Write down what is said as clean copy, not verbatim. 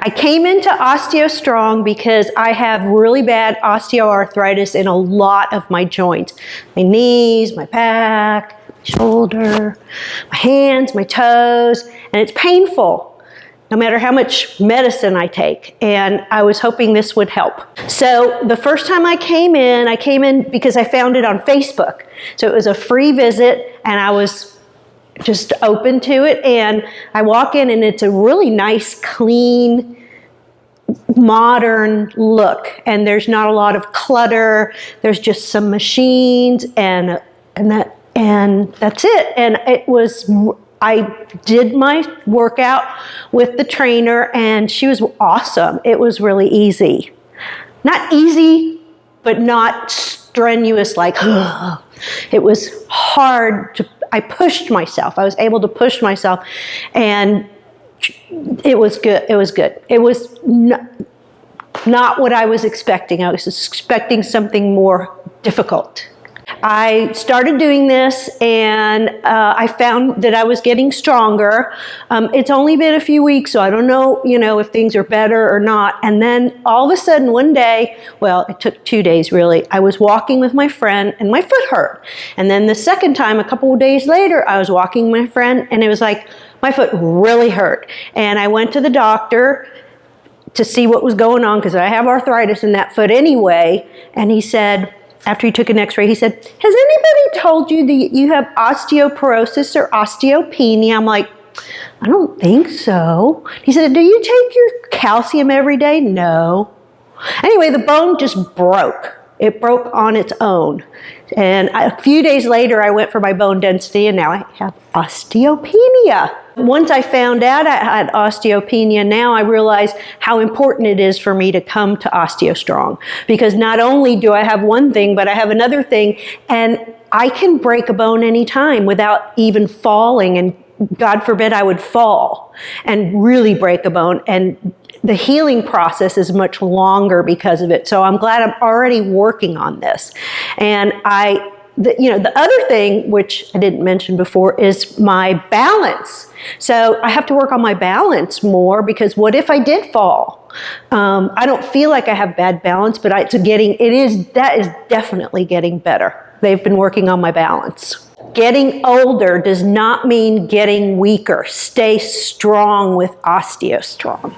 I came into OsteoStrong because I have really bad osteoarthritis in a lot of my joints. My knees, my back, my shoulder, my hands, my toes, and it's painful no matter how much medicine I take. And I was hoping this would help. So the first time I came in because I found it on Facebook. So it was a free visit and I was just open to it. And I walk in and it's a really nice, clean, modern look. And there's not a lot of clutter. There's just some machines and that's it. And I did my workout with the trainer and she was awesome. It was really easy. Not easy, but not strenuous like, ugh. It was hard I pushed myself. I was able to push myself and it was good. It was good. It was not what I was expecting. I was expecting something more difficult. I started doing this and I found that I was getting stronger. It's only been a few weeks, so I don't know, if things are better or not. And then all of a sudden one day, well, it took 2 days really, I was walking with my friend and my foot hurt. And then the second time, a couple of days later, I was walking with my friend and it was like, my foot really hurt. And I went to the doctor to see what was going on because I have arthritis in that foot anyway. And he said, after he took an x-ray, he said, has anybody told you that you have osteoporosis or osteopenia? I'm like, I don't think so. He said, do you take your calcium every day? No. Anyway, the bone just broke. It broke on its own. And a few days later, I went for my bone density and now I have osteopenia. Once I found out I had osteopenia, now I realize how important it is for me to come to OsteoStrong. Because not only do I have one thing, but I have another thing, and I can break a bone anytime without even falling, and God forbid I would fall and really break a bone. And the healing process is much longer because of it. So I'm glad I'm already working on this. And the other thing, which I didn't mention before, is my balance. So I have to work on my balance more because what if I did fall? I don't feel like I have bad balance, but that is definitely getting better. They've been working on my balance. Getting older does not mean getting weaker. Stay strong with OsteoStrong.